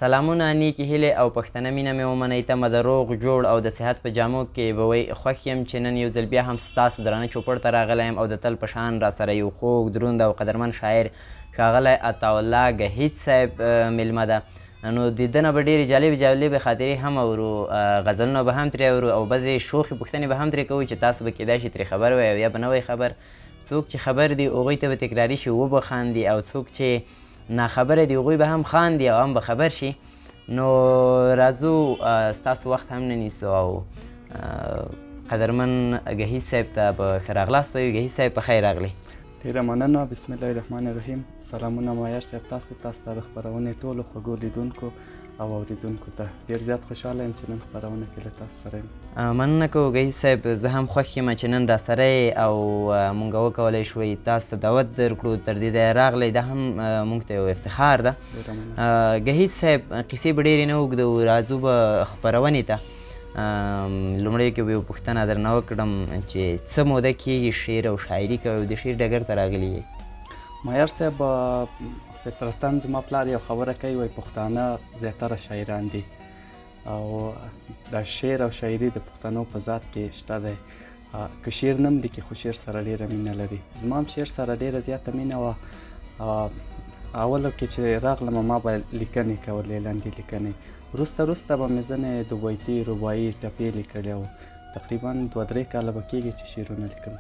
سلامونه، نیکې هیلې او پښتنه مینه مې ومنئ. تمه د روغ جوړ او د صحت په جامو کې به وی خوښ یم چې نن یو ځل بیا هم ستاسو درانه چوپړ ته راغلی یم او د تل په شان راسره یو خوږ دروند او قدرمن شاعر ښاغلی عطاالله ګهیځ صاحب میلمه ده. نو د ده نه به ډېرې جالبې خاطرې هم اورو، غزلونه به هم ترې اورو او بعضې شوخې پوښتنې به هم ترې کوو چې تاسو به کیدای شي ترې خبر وئ او یا به نه وئ خبر. څوک چې خبر دي هغوی ته به تکراري شي وبه خاندي او څوک چې ناخبره دي هغوی به هم خاندي او هم به خبر شي. نو راځو ستاسو وخت هم نه نیسو او قدرمن ګهیځ صاحب ته به ښه راغلاست وایو. ګهیځ صاحب په خیر راغلی. ډېره مننه. بسم الله الرحمن الرحیم. سلامونه مایار صاحب تاسو ته، ستا د خپرونې ټولو خوږو لیدونکو او اوریدونکو ته. ډېر زیات خوشحاله یم چې نن خپرونه کې له تاسو سره یم. مننه کوو ګهیځ صاحب، زه هم خوښ یم چې نن راسره یې او مونږ وکولی شوی تاسو ته دعوت درکړو، تر دې ځایه راغلی. دا هم مونږ ته یو افتخار ده. ګهیځ صاحب قصې به ډېرې نه اوږدوو، راځو به خپرونې ته. لومړی کې به یو پوښتنه درنه وکړم چې څه موده کېږي شعر او شاعري کوئ او د شعر ډګر ته راغلي یې؟ مایار صاحب فطرتا زما پلار یو خبره کوي، وایي پښتانه زیاتره شاعران دي او دا شعر او شاعري د پښتنو په ذات کې شته دی. که شعر نه هم لیکي خو شعر سره ډېره مینه لري. زما هم شعر سره ډېره زیاته مینه وه. اولو کې چې راغلم ما به لیکنې کولې، لنډې لیکنې. وروسته به مې ځینې دوبیتي، رباعي، ټپې لیکلې او تقریبا 2-3 کاله به کېږي چې شعرونه لیکم.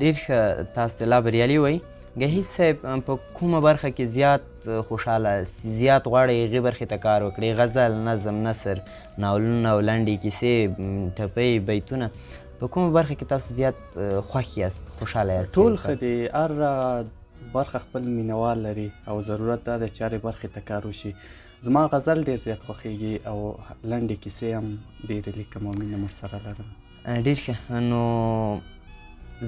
ډېر ښه، تاسو ته لا بریالي وئ. ګهیځ صاحب په کومه برخه کې زیات خوشحاله یاست، زیات غواړئ هغې برخې ته کار وکړئ؟ غزل، نظم، نثر، ناولونه او لنډې کیسې، ټپۍ، بیتونه، په کومه برخه کې تاسو زیات خوښ یاست، خوشحاله یاست؟ ټول ښه دي، هر برخه خپل مینوال لري او ضرورت دا دی چې هرې برخې ته کار وشي. زما غزل ډېر زیات خوښیږي او لنډې کیسې هم ډېرې لیکم او مینه ورسره لرم. ډېر ښه. نو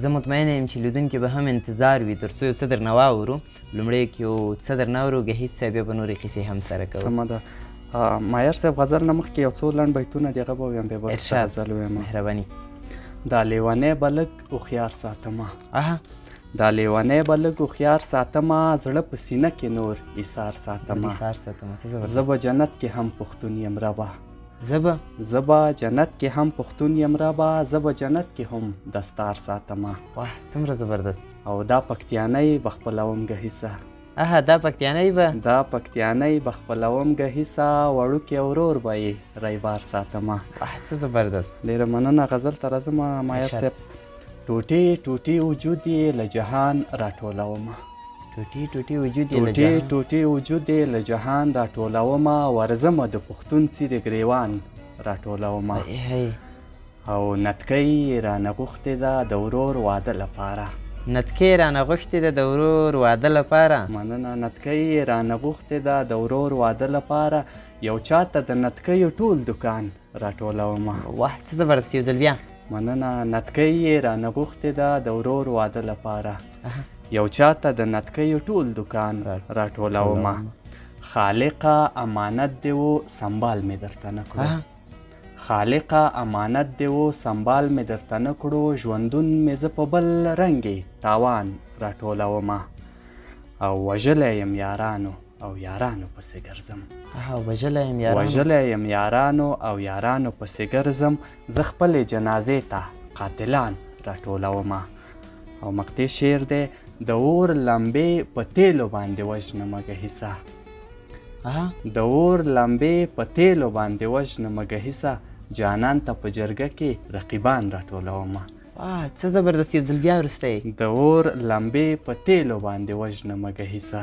زه مطمئنه یم چې لیدونکي به هم انتظار وي تر څو یو څه درنه واورو. لومړی کې یو څه درنه اورو، ګهیځ صاحب بیا به نورې کیسې هم سره کوو. سمه ده. مایار صاحب غزل نه مخکې یو څو لنډ بیتونه دي هغه به ویم، بیا به ورسته غزل ویم. مهرباني. دا لیونی به لږ هوښیار ساتمه، دا لیونی به لږ هوښیار ساتمه، زړه په سینه کې نور ایثار ساتمه. زه به جنت کې هم پښتون یم ربه، زه به جنت کې هم پښتون یم ربه، زه به جنت کې هم دستار ساتمه. واه څومره زبردست. او دا پکتیانی به خپلوم ګهیځه، دا پکتیانی به خپلوم ګهیځه، وړوکی ورور به یې ریبار ساتمه. څه زبردست. ډېره مننه. غزل ته راځم مایار صاحب. ټوټې ټوټې وجود یې له جهان راټولومه، ټوټې وجود یې له جهان راټولومه، ورځمه د پښتون څیرې ګریوان راټولومه. او نتکۍ رانه غوښتې ده د ورور واده لپاره، نتکۍ رانه غوښتې ده د ورور واده لپاره. مننه. نتکۍ رانه غوښتې ده د ورور واده لپاره، یو چاته د نتکیو ټول دکان راټولومه. واه څه زبردست. یو ځل بیا. مننه. نتکۍ رانه غوښتې ده د ورور واده لپاره، یو چاته د نتکیو ټول دکان راټولومه. خالقه امانت دې و سنبال مې درته نه کړو، خالقه امانت دې و سنبال مې درته نه کړو، ژوندون مې زه په بل رنګې تاوان راټولومه. او وژلی یم یارانو او یارانو پسې ګرځم، وژلی یم یارانو او یارانو پسې ګرځم، زه خپلې جنازې ته قاتلان راټولومه. او مقطع شعر دی. د اور لمبې په تیلو باندې وژنمه ګهیځه، د اور لمبې په تیلو باندې وژنمه ګهیځه، جانان ته په جرګه کې رقیبان راټولومه. څه زبردست. یو ځل بیا وروستی. د اور لمبې په تیلو باندې وژنمه ګهیځه،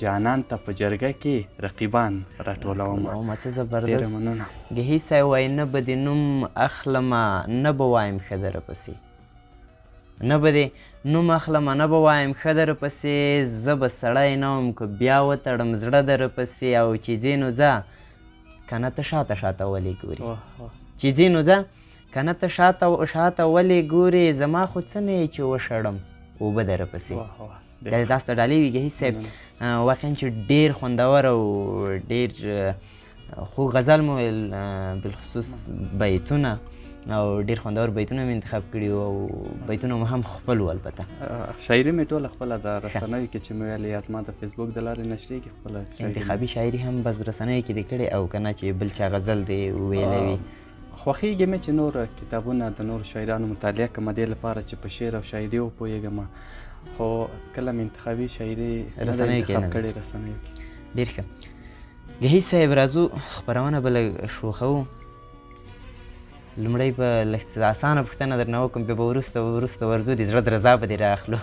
جانان ته په جرګه کې رقیبان راټولومه. څه زبردست. ډېره مننه. ګهیځ صاحب وایي نه به دې نوم اخلمه نه به وایم ښه در پسې، نه به دې نوم اخلمه نه به وایم ښه در پسې، زه به سړی نه وم که بیا وتړم زړه در پسې، او چې ځې نو ځه که نه ته شاته ولې ګورې، چې ځې نو ځه که نه ته شاته ولې ګورې، زما خو څه نه یې چې وشړم اوبه در پسې. دا تاسو ته ډالۍ وي ګهیځ صاحب. واقعا چې ډېر خوندور او ډېر خوږ غزل مو ویل، بالخصوص بیتونه او ډېر خوندور بیتونه مې انتخاب کړي وو او بیتونه مو هم خپل وو البته. شاعري مې ټوله خپله د رسنیو کې چې مې ویلې یا زما د فیسبوک د لارې نشریږي خپله انتخابي شاعري هم بس رسنیو کې دې کړې او که نه چې بل چا غزل دې ویلی وي؟ خوښېږي مې چې نور کتابونه د نور شاعرانو مطالعه کړم دې لپاره چې په شعر او شاعري وپوهېږم، خو کله مې انتخابي شاعري رسنیو کې انتخاب کړې رسنیو کې. ډېر ښه. ګهیځ صاحب راځو خپرونه به لږ شوخوو. لومړی به لږ اسانه پوښتنه درنه وکړم، بیا به وروسته ورځو د زړه درزا به دې رااخلو.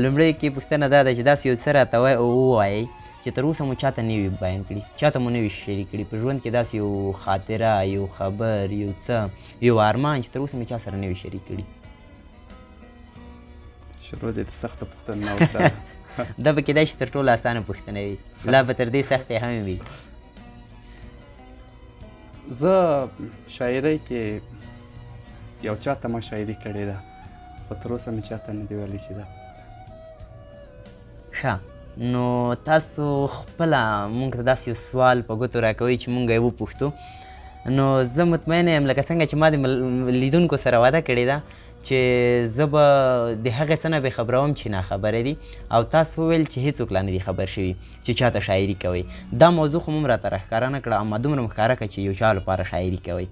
لومړی کې پوښتنه دا ده چې داسې یو څه راته ووایئ چې تر اوسه مو چاته نه وي بیان کړي، چاته مو نه وي شریک کړي په ژوند کې، داسې یو خاطره، یو خبر، یو څه، یو ارمان چې تر اوسه مې چا سره نه وي شریک کړي. شروع دې د سخته پوښتنه نه وکړه. دا به کیدای شي تر ټولو اسانه پوښتنه وي، لا به تر دې سختې هم وي. زه شاعرۍ کې یو چاته ما شاعري کړې ده، خو تر اوسه مې چاته نه دی ویلي چې دا. ښه، نو تاسو خپله مونږ ته داسې یو سوال په ګوتو راکوئ چې مونږ یې وپوښتو. نو زه مطمئنه یم لکه څنګه چې ما د لیدونکو سره وعده کړې ده چې زه به د هغې څه نه بې خبروم چې ناخبره دي، او تاسو وویل چې هېڅوک لا نه دي خبر شوي چې چاته شاعري کوئ. دا موضوع خو مو راته راښکاره نه کړه، اما دومره مو ښکاره کړه چې یو چا لپاره شاعري کوئ.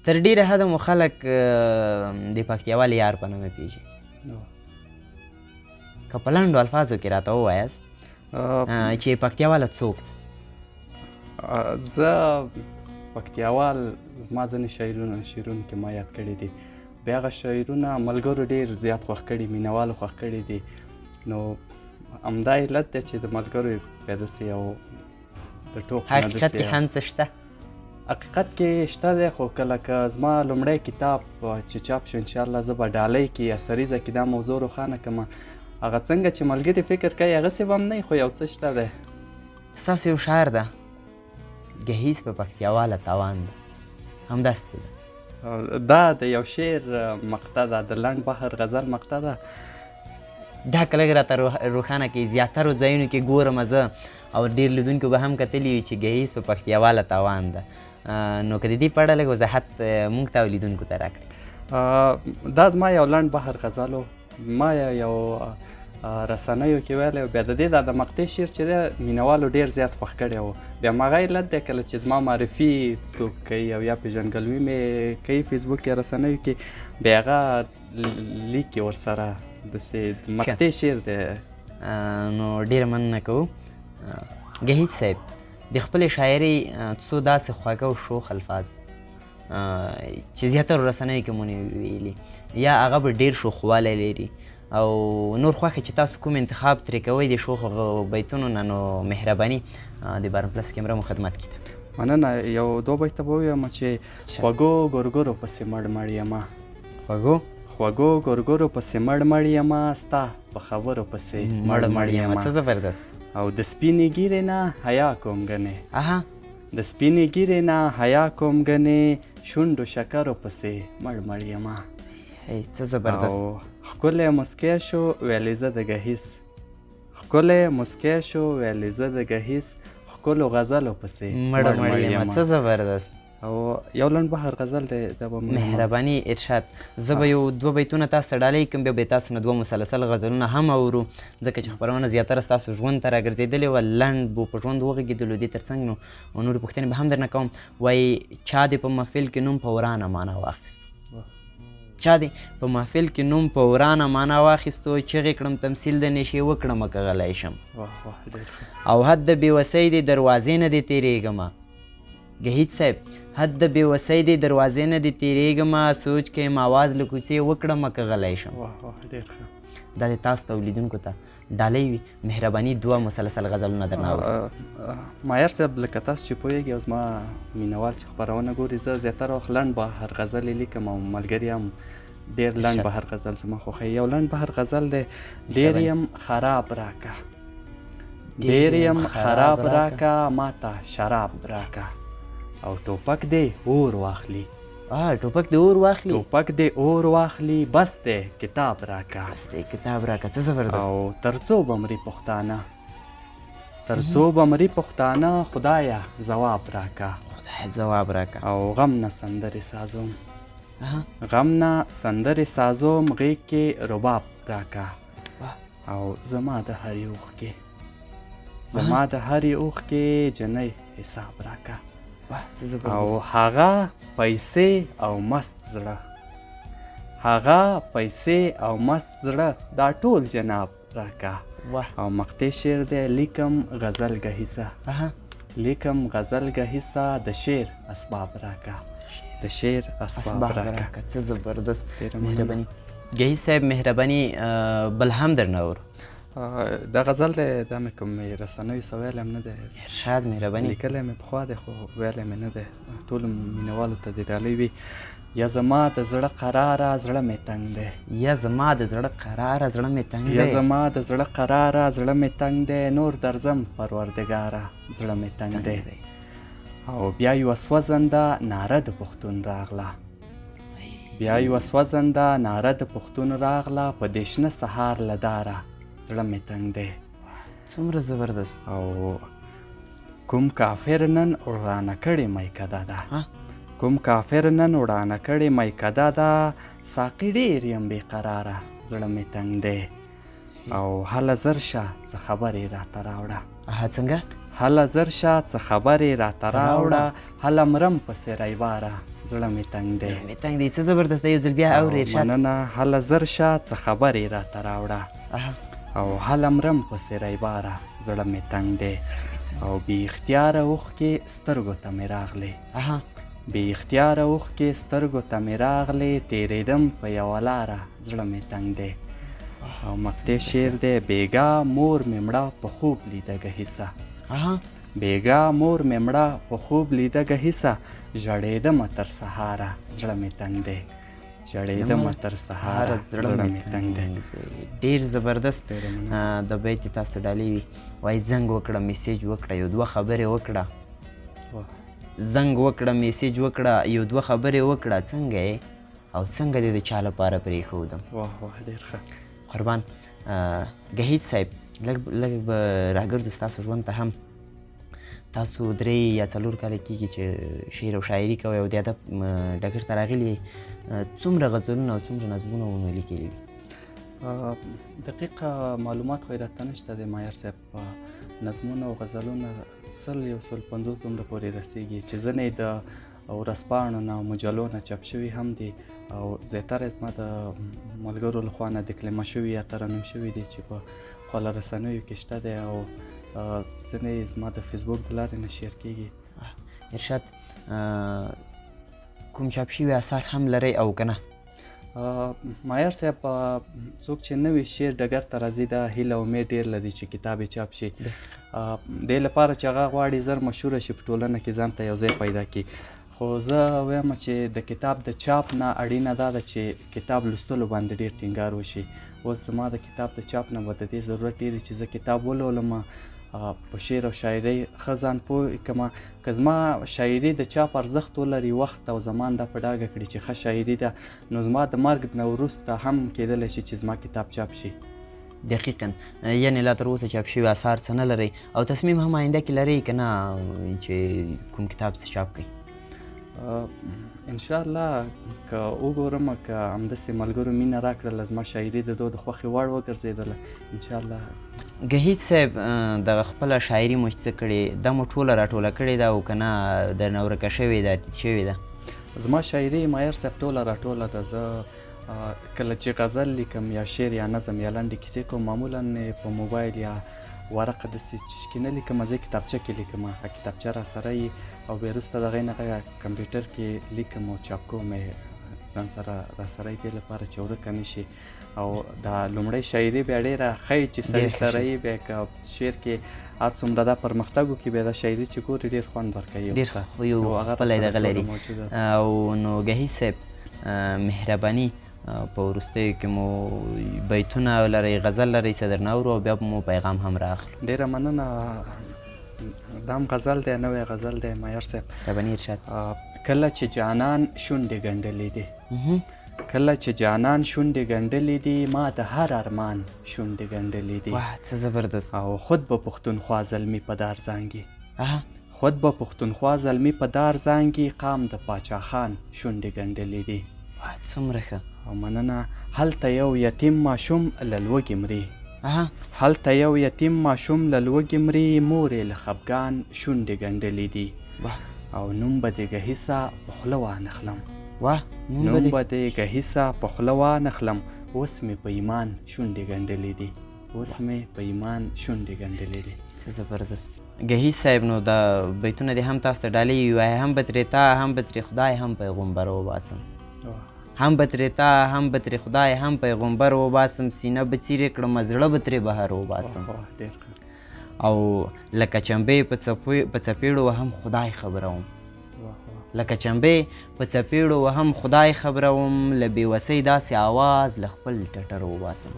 تر ډېره حده مو خلک د پکتیاوال یار په نامه پېژني. که په لنډو الفاظو کې راته ووایاست چې پکتیاواله څوک ده؟ زه پکتیاوال زما ځینې شعرونه کې ما یاد کړي دي، بیا هغه شعرونه ملګرو ډېر زیات خوښ کړي، مینوالو خوښ کړي دي، نو همدا علت دی چې د ملګرو پیدا سي او د ټوپ نه دسي. حقیقت کې هم څه شته؟ حقیقت کې شته دی، خو کله که زما لومړی کتاب چې چاپ شو انشاءالله زه به ډالۍ کې یا سریزه کې دا موضوع روښانه کړم. هغه څنګه چې ملګري فکر کوي هغسې به هم نه وي، خو یو څه شته دی. ستاسو یو شعر ده ګهیځ په پکتیاواله تاوان ده، همداسې څه ده؟ دا د یو شعر مقطع ده، د لنډ بحر غزل مقطع ده. دا که لږ راته روښانه کړئ. زیاترو ځایونو کې ګورم زه او ډېر لیدونکو به هم کتلي وي چې ګهیځ په پکتیاواله تاوان ده، نو که د دې په اړه لږ وضاحت موږ ته او لیدونکو ته راکړئ. دا زما یو لنډ بحر غزل و، ما یو رسنیو کې ویلی و، بیا د دې دا د مقطع شعر چې دی مینوالو ډېر زیات خوښ کړی و. بیا هماغه علت دی کله چې زما معرفي څوک کوي او یا پېژندګلوي مې کوي فیسبوک یا رسنیو کې، بیا هغه لیکي ورسره داسې مقطع شعر دی. نو ډېره مننه کوو. ګهیځ صاحب د خپلې شاعرۍ څو داسې خواږه او شوخ الفاظ چې زیاترو رسنیو کې مو نه ویلي یا هغه به ډېر شوخوالی لري او نور خوښې چې تاسو کوم انتخاب ترې کوئ د شوخو بیتونو نه، نو مهرباني د بارن پلس کیمره مو خدمت کې ده. مننه. یو دو بیته به ووایم چې خوږو ګورګورو پسې مړ یمه، خوږو ګورګورو پسې مړ یمه، ستا په خبرو پسې مړ یمه. څه زبردست. او د سپینې ګیرې نه حیا کوم ګنې، د سپینې ګیرې نه حیا کوم ګنې، شونډو شکرو پسې مړ یمه. څه زبردست. او ښکلی مسکی شو ویلې زه د ګهیځ، ښکلی مسکی شو ویلې زه د ګهیځ، ښکلو غزلو پسې مړ یمه. څه زبردست. او یو لنډ بحر غزل دی، دا به مهرباني ارشاد. زه به یو دوه بیتونه تاسو ته ډالۍ کړم، بیا به یې تاسو نه دوه مسلسل غزلونه هم اورو، ځکه چې خپرونه زیاتره ستاسو ژوند ته راګرځېدلې وه، لنډ به په ژوند وغږېدلو. دې تر څنګ نو نورې پوښتنې به هم درنه کوم. وایي چا دې په محفل کې نوم په ورانه معنا واخیستو، چا دې په محفل کې نوم په ورانه معنا واخیستو، چغې کړم تمثیل د نشې وکړمه که غلی شم، او حد د بېوسۍ دې دروازې نه دې تېرېږمه. ګهیځ صاحب حد د بېوسۍ دې دروازې نه دې تېرېږمه، سوچ کې یم آواز له کوڅې وکړمه که غلی شم. دا دې تاسو ته لیدونکو ته ډالۍ وي. مهرباني دوه مسلسل غزلونه درنه اورو. مایر صاحب لکه تاسو چې پوهېږي او زما مینوال چې خپرونه ګوري، زه زیاتره وخت لنډ بحر غزلې لیکم او ملګري هم ډېر لنډ بحر غزل زما خوښوي. یو لنډ بحر غزل دی، ډېر یم خراب راکه، ډېر یم خراب راکه، ماته شراب راکه، او ټوپک دې اور واخلي، ټوپک دې اور واخلي، ټوپک دې اور واخلي، بس دې کتاب راکه، بس دې کتاب راکه. څه زبردست. او تر څو به مري پښتانه، تر څو به مري پښتانه، خدایه ځواب راکه، ځواب راکړه. او غم نه سندرې سازوم. اها. غم نه سندرې سازوم غیږ کې رباب راکا. او زما د هرې اوښکې زما د هرې اوښکې جنۍ حساب راکا. او هغه پیسې او مست زړه هغه پیسې او مست زړه دا ټول جناب راکا. او مقطع شعر دی لیکم غزل گهیسه لیکم غزل گهیسه د شعر اسباب راکا. د شعر اسباب راکا. څه زبردست مهرباني. گهیز صاحب مهرباني بل هم درنه اورو. دا غزل دی دا مې کوم رسنیو څه ویلی هم نه دی. ارشاد مهرباني. لیکلی مې پخوا دی خو ویلی مې نه دی. ټولو مینوالو ته دې ډالۍ وي. یا زما د زړه قراره زړه مې تنګ دی. یا زما د زړه قراره زړه مې تنګ دی. یا زما د زړه قراره زړه مې تنګ دی. نور درځم پروردګاره زړه مې تنګ دی. او بیا یوه سوځنده ناره د پښتون راغله. بیا یوه سوځنده ناره د پښتون راغله په دې شنه سهار له داره زړه مې تنګ دی. څومره زبردست. او کوم کافر نن ورانه کړې میکده ده کوم کافر نن وړاندې کړې میکده ده ساقي ډېر یم بې قراره زړه مې تنګ دی. او هله زر شه څه خبرې راته راوړه. څنګه؟ هله زر شه څه خبرې راته راوړه. هله مرم پسې ریباره زړه مې تنګ دی. مې تنګ دی. څه زبردست دی. یو ځل بیا اورې ارشاد. مننه. هله زر شه څه خبرې راته راوړه. او هله مرم پسې ریباره زړه مې تنګ دی. او بې اختیاره اوښکې سترګو ته مې راغلې. بې اختیاره اوښکې سترګو ته مې راغلې تېرېدم په یوه لاره زړه مې تنګ دی. او مقطع شعر دی بېګا مور مې مړه په خوب لیده گهیسه بېګا مور مې مړه په خوب لیده گهیسه ژړېدمه تر سهاره زړه مې تنګ دی. ژړېدمه تر سهاره زړه مې تنګ دی. ډېر زبردست د بیت یې تاسو ته ډالۍ وي. وایي زنګ وکړه میسیج وکړه یو دوه خبرې وکړه. زنګ وکړه میسیج وکړه یو دوه خبرې وکړه څنګه یې او څنګه دې د چا لپاره پرېښودم. واه واه ډېر ښه. قربان گهیز صاحب لږ به راګرځو ستاسو ژوند ته هم. تاسو 3 یا 4 کاله کېږي چې شعر او شاعري کوئ او د ادب ډګر ته راغلي. څومره غزلونه او څومره نظمونه مو لیکلي وي؟ دقیق معلومات خو یې راته نشته دی مایر صاحب. نظمونه او غزلونه 100-150 دومره پورې رسیږي چې ځینې د ورځپاڼو نه او مجلو نه چاپ شوي هم دي او زیاتره زما د ملګرو لخوا نه دکلمه شوي یا ترنم شوي دي چې په خواله رسنیو کې شته دی او ځینې زما د فیسبوک د لارې نه شیر کېږي. ارشاد کوم چاپ شوي اثار هم لرئ او که نه؟ مایر صاحب څوک چې نوي شعر ډګر ته راځي دا هیله امید ډېر لري چې کتاب یې چاپ شي. دې لپاره چې هغه غواړي زر مشهوره شي په ټولنه کې ځان ته یو ځای پیدا کړي. خو زه وایم چې د کتاب د چاپ نه اړینه دا ده چې کتاب لوستلو باندې ډېر ټینګار وشي. اوس زما د کتاب د چاپ نه به د دې ضرورت ډېر چې زه کتاب ولولم په شعر او شاعرۍ ښه ځان پوه کړم. که زما شاعري د چاپ ارزښت ولري وخت او زمان دا په ډاګه کړي چې ښه شاعري ده نو زما د مرګ نه وروسته هم کیدلی شي چې زما کتاب چاپ شي. دقیقا یعنې لا تر اوسه چاپ شوي اثار څه نه لرئ او تصمیم هم آینده کې لرئ که نه چې کوم کتاب چاپ کړئ؟ انشاءالله که وګورم که همداسې ملګرو مینه راکړله زما شاعري د دوی د خوښې وړ وګرځېدله انشاءالله. گهیز صاحب دغه خپله شاعري مو چې څه کړې دا مو ټوله راټوله کړې ده او که نه درنه ورکه شوې ده تیت شوې ده؟ زما شاعري مایر صاحب ټوله راټوله ده. زه کله چې غزل لیکم یا شعر یا نظم یا لنډې کیسې کوم معمولا په موبایل یا ورقه داسې چې نه لیکم زه کتابچه کې لیکم. کتابچه را سره وي او بیا وروسته د هغې نه کمپیوټر کې لیکم او چاپ کوم ځان سره را سره دې لپاره چې ورکه نه شي. او دا لومړی شاعري بیا ډېره ښایي چې سړي سره یې بیا که شعر کې هر څومره دا پرمختګ وکړي بیا دا شاعري چې ګوري ډېر خوند ورکوي. ډېر ښه یو خپلی دغه لري. او نو گهیز صاحب مهرباني په وروستیو کې مو بیتونه لرئ غزل لرئ څه درنه اورو او بیا به مو پیغام هم رااخلو. ډېره مننه. دا هم غزل دی نوی غزل دی مایر صاحب. مهرباني ارشاد. کله چې جانان شونډې ګنډلې دي کله چې جانان شونډې ګنډلې دي ما د هر ارمان شونډې ګنډلې دي. واه څه زبردست. او خود به پښتونخوا زلمي په دار زانګي خود به پښتونخوا زلمي په دار زانګي قام د پاچا خان شونډې ګنډلې دي. واه څومره ښه. او مننه. هلته یو یتیم ماشوم له لوږې مري. هلته یو یتیم ماشوم له لوږې مري، مور یې له خفګان شونډې ګنډلې دي. او نوم به دې ګهیسه په خوله وانخلم. نوم به دې ګهیسه په خوله وانخلم، اوس مې په ایمان شونډې ګنډلې دي. اوس مې په ایمان شونډې ګنډلې دي. څه زبردست. ګهیز صاحب نو دا بیتونه دې هم تاسو ته ډالۍ ووایه، هم به ترې تا هم به ترې خدای هم پیغمبر وباسم. هم به ترې تا هم به ترې خدای هم پیغمبر وباسم، سینه به څیرې کړم زړه به ترې بهر وباسم. او لکه چمبې په څپېړو وهم خدای خبروم. لکه چمبې په څپېړو وهم خدای خبروم، له بېوسۍ داسې آواز له خپل ټټر وباسم.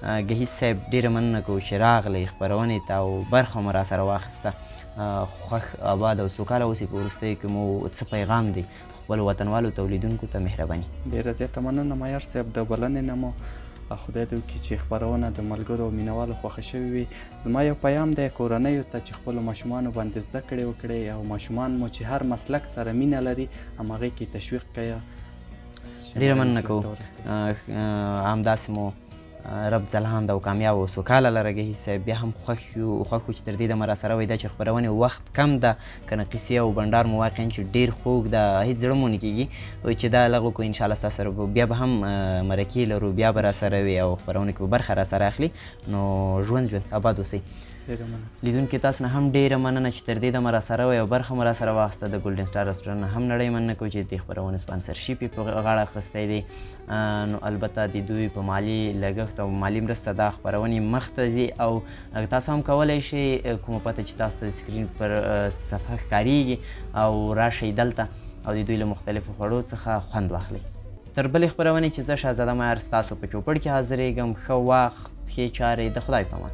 ګهیز صاحب ډېره مننه کوو چې راغلی خپرونې ته او برخه مو را سره واخیسته. خوښ آباد او سوکاله اوسئ. په وروستیو کې مو څه پیغام دی خپلو وطنوالو تولیدونکو ته؟ مهرباني. ډېره زیاته مننه معیار صاحب د بلنې نه مو. خدای دې وکړي چې خپرونه د ملګرو او مینوالو خوښه شوې وي. زما یو پیام دی کورنیو ته چې خپلو ماشومانو باندې زده کړې وکړئ او ماشومان مو چې هر مسلک سره مینه لري همهغې کې تشویق کوئ. ډېره مننه کوو. همداسې مو رب ځلانده او کامیاب او سوکاله لره ګهیز صاحب. بیا هم خوښ یو چې تر دې دمه را سره وئ. دا چې خپرونې وخت کم ده، که نه قصې او بنډار مو واقعا چې ډېر خوږ ده، هېڅ زړه مو نه کېږي چې دا لغو کو انشاءالله ستاسو سره بیا به هم مرکې لرو، بیا به را سره وي او خپرونې کې به برخه را سره اخلي. نو ژوند آباد اوسئ. لیدونکي تاسو نه هم ډېره مننه چې تر دې دمه را سره وئ او برخه مو را سره واخیسته. د ګولډن سټار رسټورنټ نه هم نړۍ مننه کوو چې دې خپرونې سپانسرشیپ یې په غاړه اخیستی دی. نو البته د دوی په مالي لګښت او مالي مرسته دا خپرونې مخته ځي او تاسو هم کولی شئ کومه پته چې تاسو ته د سکرین پر صفحه ښکارېږي او راشئ دلته او د دوی له مختلفو خوړو څخه خوند واخلئ. تر بلې خپرونې چې زه شهزاده معیار ستاسو په چوپړ کې حاضرېږم، ښه وخت، ښې چارې، د خدای په امان.